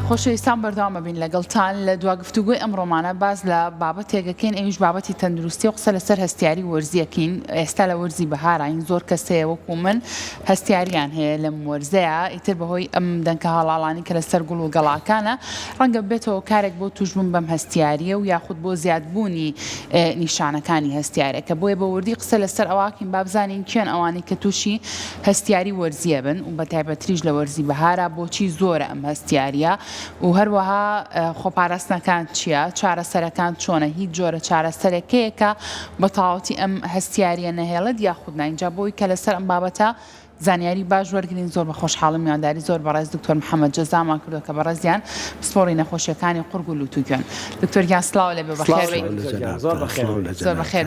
خۆشەویستان بەردەوامە بین لەگەڵتان لە دوا گفتوگۆی ئەمڕۆمانە باز لە بابەتێکەکەین ئەویش بابەتی تەندروستی و قسە لەسەر هەستیاری وەرزیەکەین. ئێستا لە وەرزی بەهارین زۆر کەسەیە وەکو من هەستیاریان هەیە لەم وەرزەیە، ئیتر بەهۆی ئەم دەنکە هەڵاڵانی کە لەسەر گوڵ و گەڵاکانە ڕەنگە بێتەوە کارێک بۆ توشبوون بەم هەستیاریە و یاخود بۆ زیادبوونی نیشانەکانی هەستیارێکە. بۆیە بە وردی قسە لەسەر ئەواکین بابزانین کێن ئەوانی کە تووشی هەستیاری وەرزیە بن و بە تایبەتریش لە وەرزی بەهارە بۆچی زۆرە ئەم هەستیاریە و هەروەها خۆپاراستنەکان چییە، چارەسەرەکان چۆنە، هیچ جۆرە چارەسەرێکەیەکە بە تەواوەتی ئەم هەستیاریە نەهێڵێت یاخود ناینجا بۆی کە لەسەر ئەم بابەتە زانیاری باش وەرگرین. زۆر بە خۆشحاڵم میوانداری زۆر بەڕێز دکتۆر محەممەد جەزامان کردو کە بەڕێزیان پسپۆڕی نەخۆشیەکانی قورگ و لووت و گوێن. دکتۆر گیان سڵاو لێبێ بەخێر زۆر بەخێر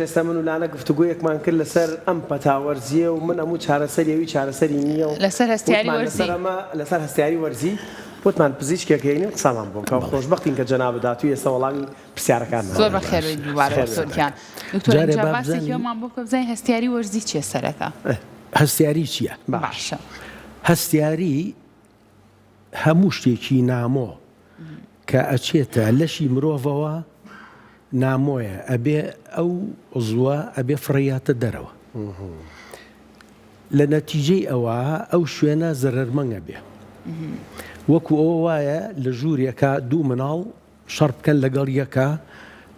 ئێستا من و لانە گفتوگویەکمان کرد لەسەر ئەم پەتاوەرزیە و من هەموو چارەسەریەوی چارەسەری نییە و لەسەر هەستیاری وەرزی لەسەر هەستیاری وەرزی بۆتمان پزیشکێکهێنین قسامان بۆ کە خۆشبەختین کە جەناب داتووی ئێستا وەڵامی پرسیارەکان زۆر بەخێر دووبارە دکتۆرگیان. دکتۆر اینجا باسی هێڵمان بۆ کە بزانین هەستیاری وەرزی چییە سەرەتا؟ هەستیاری چییە؟ باشە. هەستیاری هەموو شتێکی نامۆ کە ئەچێتە لەشی مرۆڤەوە نامۆیە ئەبێ ئەو عزووە ئەبێ فڕیاتە دەرەوە. لە نەتیجەی ئەوە ئەو شوێنە زەرەرمەنگە بێ. وەکو ئەوە وایە لە ژوورێکە دوو مناڵ شەڕ بکەن لەگەڵ یەکە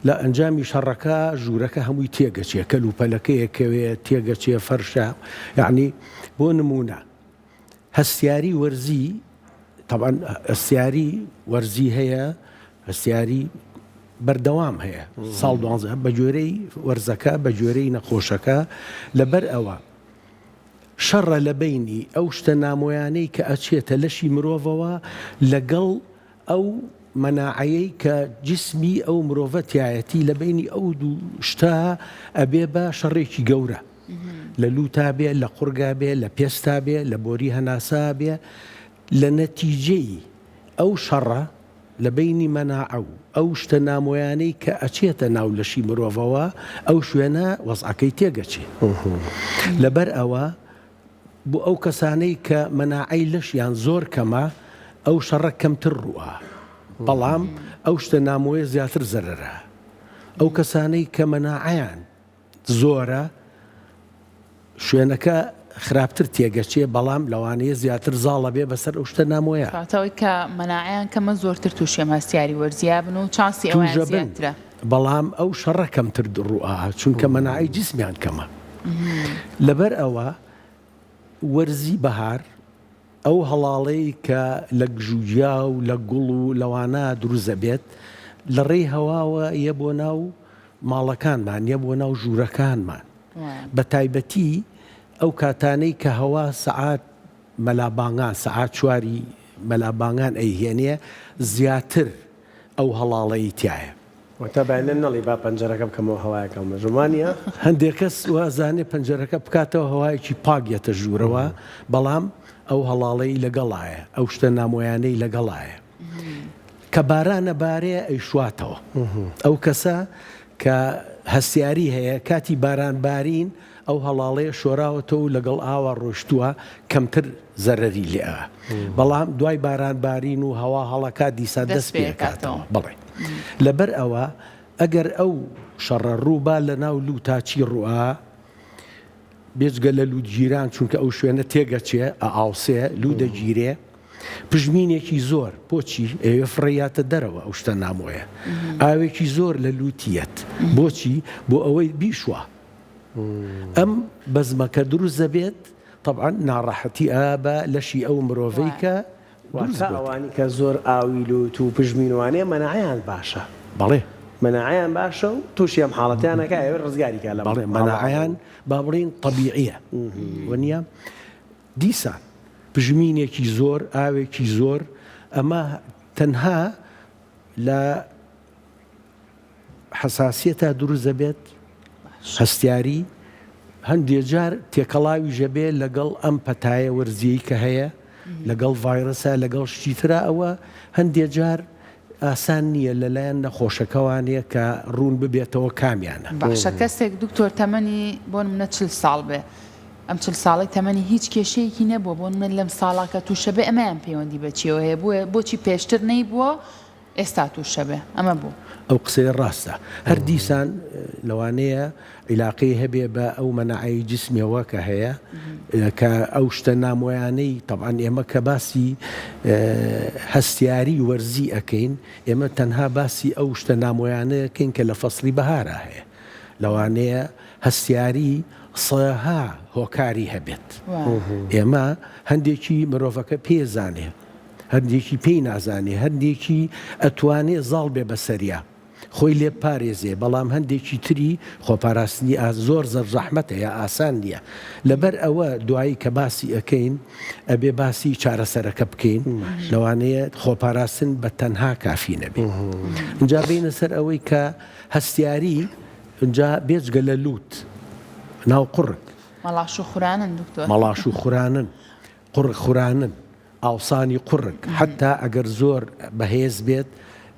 لە ئەنجامی شەڕەکە ژوورەکە هەمووی تێگەچێ کەلوپەلەکەیەکەوێ تێگەچێ فەرشە. یعنی بۆ نمونە هەستیاری وەرزی طبعا هەستیاری وەرزی هەیە، هەستیاری بەردەوام هەیە ساڵ 12 بە جۆرەی وەرزەکە بە جۆرەی نەخۆشەکە. لەبەر ئەوە شەڕە لە بینی ئەو شتە نامۆیانەی کە ئەچێتە لەشی مرۆڤەوە لەگەڵ ئەو مەناعەیەی کە جسمی ئەو مرۆڤەتیایەتی لە بینی ئەو دوو شتە ئەبێ بە شەڕێکی گەورە لە لوتا بێ، لە قورگا بێ، لە پێستا بێ، لە بۆری هەناسا بێ. لە نەتیجەی ئەو شەڕە لە بینی مەناعە و ئەو شتە نامۆیانەی کە ئەچێتە ناو لەشی مرۆڤەوە ئەو شوێنە وەزعەکەی تێگەچێ. لەبەر ئەوە بۆ ئەو کەسانەی کە مەناعەی لەشیان زۆر کەمە ئەو شەڕە کەمتر ڕووە، بەڵام ئەو شتە نامۆیە زیاتر زەرەرە. ئەو کەسانەی کە مەناعەیان زۆرە شوێنەکە خراپتر تێگەچێ، بەڵام لەوانەیە زیاتر زاڵە بێ بەسەر ئەو شتە نامۆیە. کاتەوەی کە مەناعەیان کەمە زۆرتر تووشێم هەستیاری وەرزیە بن و چانسی ئەویان زیاترە، بەڵام ئەو شەڕە کەمتر ڕووە چونکە مەناعەی جسمیان کەمە. لەبەر ئەوە وەرزی بەهار ئەو هەڵاڵەی کە لە گژوجیا و لە گوڵ و لەوانە دروزە بێت لە ڕێی هەواوە یە بۆ ناو ماڵەکانمان، یە بۆ ناو ژوورەکانمان. بە تایبەتی ئەو کاتانەی کە هەوا سەعات مەلابانگان سەعات 4 مەلابانگان ئەیهێنێ زیاتر ئەو هەڵاڵەی تایە. وتەبانە نەڵی با پەنجەرەکە بکەمەوە هەوایەکەم لە ژمانە هەندێک کەس وازانێ پەنجەرەکە بکاتەوە هەوایەکی پاگێتە ژوورەوە، بەڵام ئەو هەڵاڵەی لەگەڵایە، ئەو شتە نامۆیانەی لەگەڵایە کە بارانە بارەیە ئەیشواتەوە. ئەو کەسە کە هەستیاری هەیە کاتی بارانبارین ئەو هەڵاڵەیە شۆراوەتەوە و لەگەڵ ئاوا ڕۆشتووە کەمتر زەرەری لێە، بەڵام دوای بارانبارین و هەوا هەڵەکات دیسا دەست پێکاتەوە. بڵێ لەبەر ئەوە ئەگەر ئەو شەڕە ڕووبا لە ناو لوتاچی ڕوئا بێجگە لە لوودگیران چونکە ئەو شوێنە تێگەچێ ئاوسێ لوو دەگیرێ پژمینێکی زۆر بۆچی ئەوێ فڕیاتە دەرەوە ئەو شتە نامۆیە. ئاوێکی زۆر لە لوتیەت بۆچی بۆ ئەوەی بیشوە ئەم بەزمەکە دروست دەبێت. طبعا ناڕەحەتی ئابە لەشی ئەو مرۆڤەی کە ئەوانی کە زۆر ئاوی لوت و پژمینوانەیە مەناعەیان باشە. بەڵێ مەناعەیان باشە و تووشی ئەم حاڵەتیانەکە ئەوێ ڕزگاریکە لە بەڵێ مەناعەیان با بڵێن طەبیعیە. وەنیە دیسان پژمینێکی زۆر ئاوێکی زۆر ئەمە تەنها لە حساسیەتە دروست دەبێت. هەستیاری هەندێک جار تێکەڵاوی ژەبێ لەگەڵ ئەم پەتایە وەرزیی کە هەیە، لەگەڵ ڤایرەسە، لەگەڵ شتیترا ئەوە هەندێک جار ئاسان نییە لەلایەن نەخۆشەکەوانەیە کە ڕوون ببێتەوە کامیانە. باشە کەسێک دکتۆر تەمەنی بۆ منە 40 ساڵ بێ ئەم چل ساڵی تەمەنی هیچ کێشەیەکی نەبووە بۆ من لەم ساڵاکە تووشە بێ ئەمەیان پەیوەندی بەچیەوە هەیە بۆچی پێشتر نەیبووە ئێستا تووشە بێ ئەمە بوو. ئەو قسەی ڕاستە هەر دیسان لەوانەیە عیلاقی هەبێ بە ئەو مەناعی جسمیەوە کە هەیە کە ئەو شتە نامۆیانەی طبعاً ئێمە کە باسی هەستیاری وەرزی ئەەکەین ئێمە تەنها باسی ئەو شتە نامۆیانەکەین کە لە فەسڵی بەهارە هەیە لەوانەیە هەستیاری سەها هۆکاری هەبێت ئێمە هەندێکی مرۆڤەکە پێزانێ هەندێکی پێی نازانێ هەندێکی ئەتوانێ زاڵ بێ بەسەریا خۆی لێ پارێزێ بەڵام هەندێکی تری خۆپاراستنی زۆر زەحمەتە یا ئاسان نییە لەبەر ئەوە دوایی کە باسی ئەەکەین ئەبێ باسی چارەسەرەکە بکەین لەوانەیە خۆپاراستن بە تەنها کافی نەبێ اینجا بینە سەر ئەوەی کە هەستیاری اینجا بێجگە لە لووت ناو قڕک مەڵاش و خورانن دکتۆر مەڵاش و خورانن قڕک خورانن ئاوسانی قڕک حتا ئەگەر زۆر بەهێز بێت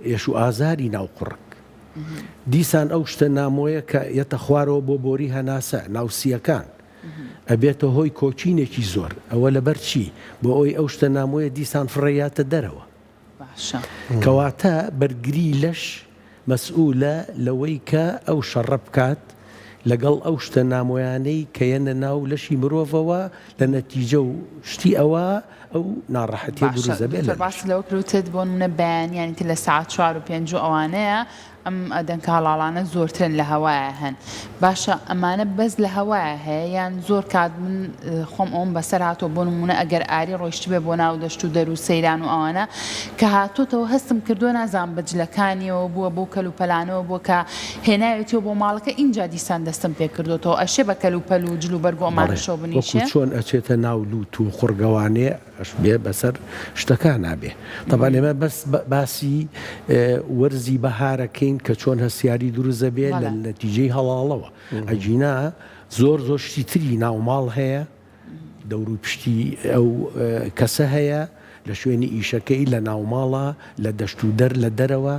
ئێش و ئازاری ناو قڕک دیسان ئەو شتە نامۆیە کە یەتە خوارەوە بۆ بۆری هەناسە ناوسیەکان ئەبێتە هۆی کۆچینێکی زۆر ئەوە لەبەر چی بۆ ئەوی ئەو شتە نامۆیە دیسان فڕێیاتە دەرەوە کەواتە بەرگری لەش مەسئولە لەوەی کە ئەو شەڕە بکات لەگەڵ ئەو شتە نامۆیانەی کە یەنە ناو لەشی مرۆڤەوە لە نەتیجە و شتی ئەوە ئەو ناڕەحەتی بروزە بێت باس لەوە کروتت بۆ منە بەیانیانی لە ساعت 4 و 5 ئەوانەیە ئەم ئەدەنکە هەڵاڵانە زۆرترن لە هەوایە هەن باشە ئەمانە بەس لە هەوایە هەیە یان زۆر کات من خۆم ئەوم بەسەر هاتۆ بۆ نمونە ئەگەر ئاری ڕۆیشتی بێ بۆ ناو دەشت و دەر و سەیران و ئەوانە کە هاتوتەوە هەستم کردو نازان بەجلەکانیەوە بووە بۆ کەلوپەلانەوە بۆ کە هێناوێتەوە بۆ ماڵەکە اینجا دیسان دەستم پێ کردوەوە ئەشێ بە کەلوپەل و جل و بەرگ و ئەمانەشەوە بنیشێ چۆن ئەچێتە ناو لووت و خوڕگەوانێ ئەش بێ بەسەر شتەکان نابێ طبعاً ئێمە بەس باسی وەرزی بەهارەکەین کە چۆن هەستیاری دروزە بێ لە نەتیجەی هەڵاڵەوە ئەجینا زۆر شتی تری ناوماڵ هەیە دەور و پشتی ئەو کەسە هەیە لە شوێنی ئیشەکەی لە ناوماڵە لە دەشت و دەر لە دەرەوە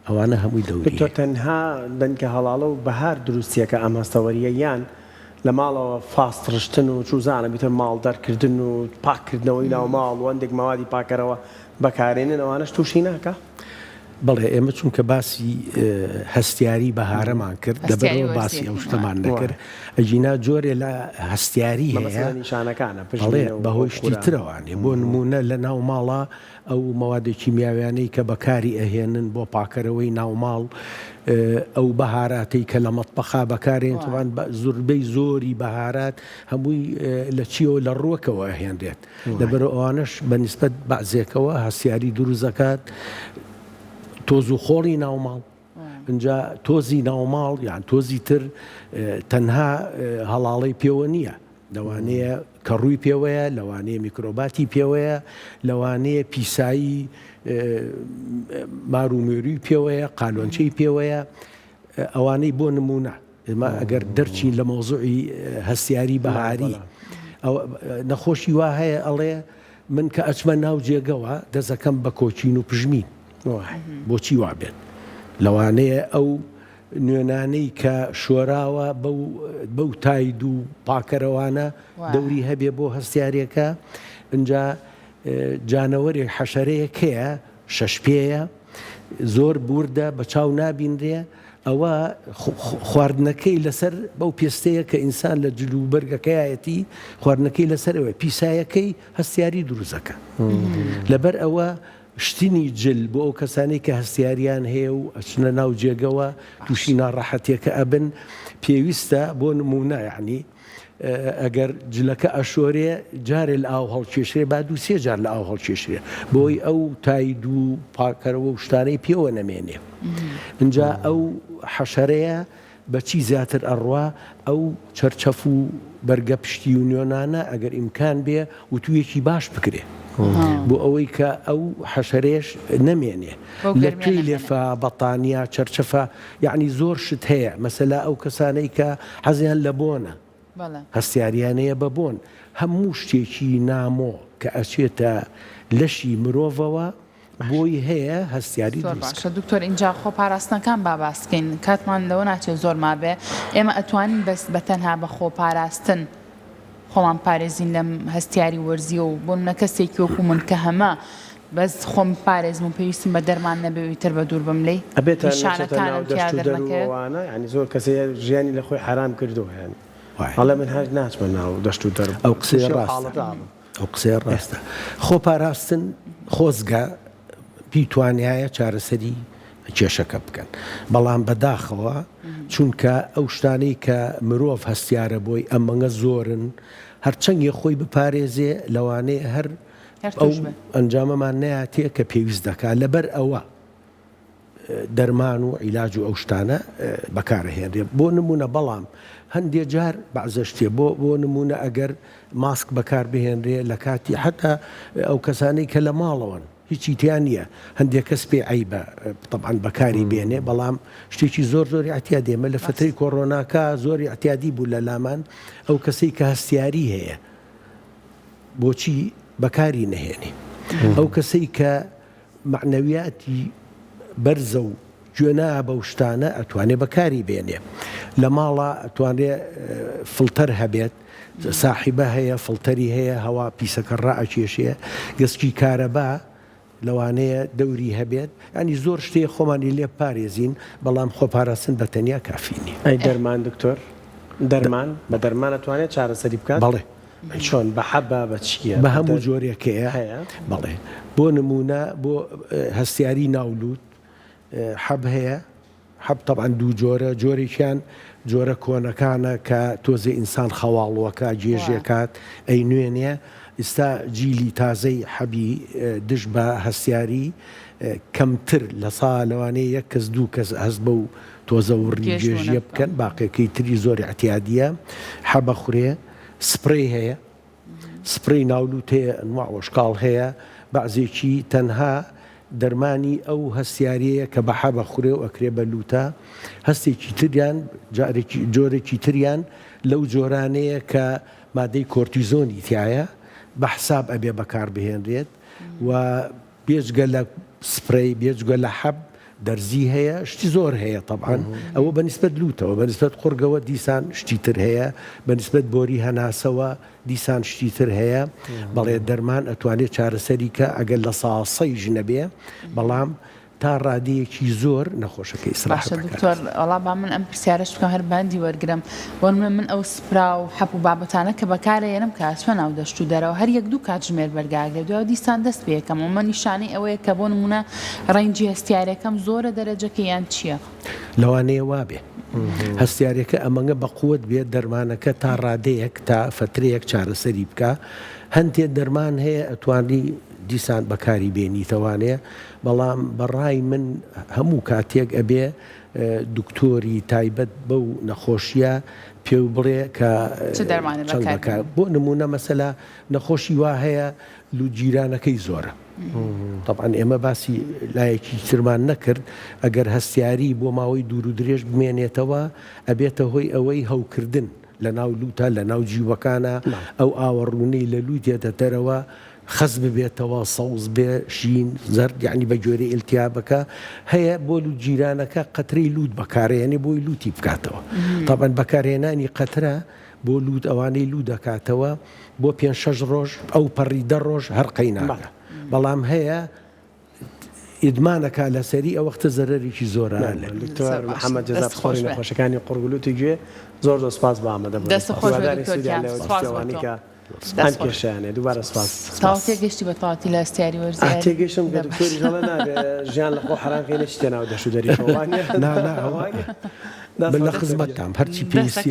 ئەوانە هەمووی دەوری تۆ تەنها دەنکە هەڵاڵە و بەهار دروستیەکە ئەم هەستەوەریە یان لە ماڵەوە فاستڕشتن و چوزانە بیتە ماڵ دەرکردن و پاکردنەوەی ناو ماڵ و هەندێک ماوادی پاکەرەوە بەکارێنن ئەوانەش تووشی ناکە؟ بەڵێ ئێمە چونکە باسی هەستیاری بەهارەمان کرد لەبەرەوە باسی ئەو شتەمان نەکرد ئەجینا جۆرێ لە هەستیاری هەیە نیشانەکانە بەهۆی شتی ترەوانێ بۆ نمونە لە ناو ماڵە ئەو مەوادێکی میاویانەی کە بەکاری ئەهێنن بۆ پاکەرەوەی ناوماڵ ئەو بەهاراتەی کە لە مەتبەخا بەکارێن توان زۆربەی زۆری بەهارات هەمووی لە چیەوە لە ڕووەکەوە ئەهێنرێت لەبەر ئەوانش بەنسبەت بەعزێکەوە هەستیاری دروزەکات تۆز و خۆڵی ناوماڵ اینجا تۆزی ناوماڵ یان تۆزی تر تەنها هەڵاڵەی پێوە نییە لەوانەیە کە ڕووی پێوەیە لەوانەیە میکرۆباتی پێوەیە لەوانەیە پیسایی مارومێروی پێوەیە قالۆنچەی پێوەیە ئەوانەی بۆ نمونە ئێمە ئەگەر دەرچین لە مۆزوعی هەستیاری بەهاری نەخۆشی وا هەیە ئەڵێ من کە ئەچمە ناو جێگەوە دەزەکەم بە کۆچین و پژمین بۆچی وابێت لەوانەیە ئەو نوێنانەی کە شۆراوە بەو تاید و پاکەرەوانە دەوری هەبێ بۆ هەستیارێکە اینجا جانەوەری حەشەرەیەکەیە شەشپێیە زۆر بوردە بە چاو نابینرێ ئەوە خواردنەکەی لەسەر بەو پێستەیە کە ئینسان لە جلوبەرگەکەیەتی خواردنەکەی لەسەرەوە پیسایەکەی هەستیاری دروزەکە لەبەر ئەوە شتینی جل بۆ ئەو کەسانی کە هەستیاریان هەیە و ئەچنە ناو جێگەوە تووشی ناڕەحەتیەکە ئەبن پێویستە بۆ نمونە یعنی ئەگەر جلەکە ئەشۆرێ جارێ لە ئاو هەڵکێشرێ با دوو سێ جار لە ئاو هەڵکێشرێ بۆی ئەو تاید و پاکەرەوە و شتانەی پێوە نەمێنێ اینجا ئەو حەشەرەیە بەچی زیاتر ئەڕوا ئەو چەرچەف و بەرگە پشتی و نوێنانە ئەگەر ئیمکان بێ و تویەکی باش بکرێ بۆ ئەوەی کە ئەو حەشەرێش نەمێنێ لە توی لێفە بەتانیا چەرچەفە یعنی زۆر شت هەیە مەسەلا ئەو کەسانەی کە حەزیان لە بۆنە هەستیاریانەیە بە بۆن هەموو شتێکی نامۆ کە ئەچێتە لەشی مرۆڤەوە بۆی هەیە هەستیاری باشە دکتۆر اینجا خۆپاراستنەکان خۆمان پارێزین لەم هەستیاری وەرزیە و بۆ منە کەسێکی وەکو من کە هەمە بەس خۆم پارێزم و پێویستم بە دەرمان نەبێ تر بە دوور بم لێ ئەبێتە نیشانەکانم تیا دەرنەکەوێت ینی زۆر کەسێ ژیانی لە خۆی حرام کردووە ینی هەڵە من هەر ناچمە ناو دەشت و دەرم ئەو قسەی ڕاستە ئەو قسەی ڕاستە خۆ پاراستن خۆزگە پیتوانایە چارەسەری کێشەکە بکەن بەڵام بەداخەوە چونکە ئەو شتانەی کە مرۆڤ هەستیارە بۆی ئەمەngە زۆرن هەرچەنگی خۆی بپارێزێ لەوانەیە هەر ئەو ئەنجامەمان نایاتێ کە پێویست دەکات لەبەر ئەوە دەرمان و عیلاج و ئەو شتانە بەکارهێنرێ بۆ نمونە بەڵام هەندێک جار بەعزە شتێ بۆ نمونە ئەگەر ماسک بەکار بهێنرێ لە کاتی حتا ئەو کەسانەی کە لە ماڵەوەن هیچی تیان نییە هەندێک کەس پێ عیبە طبعاً بەکاری بێنێ بەڵام شتێکی زۆری احتیاط دێمە لە فترەی کۆڕۆناکە زۆری احتیاطی بوو لە لامان ئەو کەسەی کە هەستیاری هەیە بۆچی بەکاری نەهێنێ ئەو کەسەی کە معنەویاتی بەرزە و گوێنا بە شتانە ئەتوانێ بەکاری بێنێ لە ماڵە ئەتوانێ فڵتەر هەبێت ساحیبە هەیە فڵتەری هەیە هەوا پیسەکە ڕائەکێشێ گەسکی کارەبا لەوانەیە دەوری هەبێت ینی زۆر شتێ خۆمانی لێ پارێزین بەڵام خۆپاراستن بە تەنیا کافینی ئەی دەرمان دکتۆر دەرمان بە دەرمان ئەتوانێت چارەسەری بکات بەڵێ چۆن بە حەبە بە چیە بە هەموو جۆرێکەیە بەڵێ بۆ نمونە بۆ هەستیاری ناولوت حەب هەیە حەب طبعاً دوو جۆرە جۆرێکیان جۆرە کۆنەکانە کە تۆزێ ئینسان خەواڵوەکە جێژێکات ئەی نوێنێ ئێستا جیلی تازەی حەبی دش بە هەستیاری کەمتر لە ساڵەوانەیە یەک کەس دوو کەس هەست بە و تۆزە وڕی جێژیە بکەن باقیەکەی تری زۆری احتیادیە حەبە خوڕێ سپڕی هەیە سپڕی ناولوت هەیە ئەنواع وەشکاڵ هەیە بەعزێکی تەنها دەرمانی ئەو هەستیاریەیە کە بە حەبە خوڕێ و ئەکرێ بە لوتە هەستێکی تریان جۆرێکی تریان لەو جۆرانەیە کە مادەی کۆرتیزۆنی تایە بە حساب ئەبێ بەکار بهێنرێت و بێجگە لە سپڕی بێجگە لە حەب دەرزی هەیە شتی زۆر هەیە طبعاً ئەوە بەنسبەت لوتەوە بەنسبەت قورگەوە دیسان شتی تر هەیە بەنسبەت بۆری هەناسەوە دیسان شتی تر هەیە بەڵێ دەرمان ئەتوانێت چارەسەری کە ئەگەر لە ساسەی ژنەبێ بەڵام تا ڕادەیەکی زۆر نەخۆشەکەی باشە دکتۆر ئەڵا با من ئەم پرسیارەش بکەم هەر باندی وەرگرم بۆ من ئەو سپرا و حەپ و بابەتانە کە بەکارهێنم کە چۆن ناو دەشت و دەرەوە هەر یەک دوو کات ژمێر بەرگاگرێت دوای دیسان دەست پێ یەکەم و من نیشانەی ئەوەیە کە بۆ نمونە ڕەنگی هەستیارەکەم زۆرە دەرەجەکە یان چییە لەوانەیە وابێ هەستیارەکە ئەمەngە بەقوت بێت دەرمانەکە تا ڕادەیەک تا فترەیەک چارەسەری بکە هەندێک دەرمان هەیە ئەتوانی دیسان بەکاری بێنیتەوانەیە بەڵام بەڕای من هەموو کاتێک ئەبێ دکتۆری تایبەت بەو نەخۆشیە پێ بڵێ کە بۆ نمونە مەسەلا نەخۆشی وا هەیە لوجیرانەکەی زۆرە طبعاً ئێمە باسی لایەکی ترمان نەکرد ئەگەر هەستیاری بۆ ماوەی دوور و درێژ بمێنێتەوە ئەبێتە هۆی ئەوەی هەوکردن لە ناو لوتە لە ناو جیوەکانە ئەو ئاوەڕوونەی لە لوتێتە دەرەوە خەز ببێتەوە سەوز بێ شین زەرد یعنی بە گوێرە ئیلتیابەکە هەیە بۆ لوت جیرانەکە قەترەی لوت بەکارهێنێ بۆی لوتی بکاتەوە طبعاً بەکارهێنانی قەترە بۆ لوت ئەوانەی لوت دەکاتەوە بۆ 5-6 ڕۆژ ئەو پەڕی 10 ڕۆژ هەر قەیناکە بەڵام هەیە ئیدمانەکە لەسەری ئەو وەختە زەرەرێکی زۆرە دکتۆر محەممەد جەزات خۆری نەخۆشەکانی قورگلوتی گوێ زۆر سپاس بە ئامادە ئەم کێشیانێ دووبارە سپاس تاواتێ گەشتی بە تاواتی لە هەستیاری وەرزی تێگەشتم کە دکتۆری هەڵە نابێ ژیان لە خۆ حرامکەی نەچێتە ناو دەشت و دەریەوانە من لە خزمەتتام هەرچی پێویستی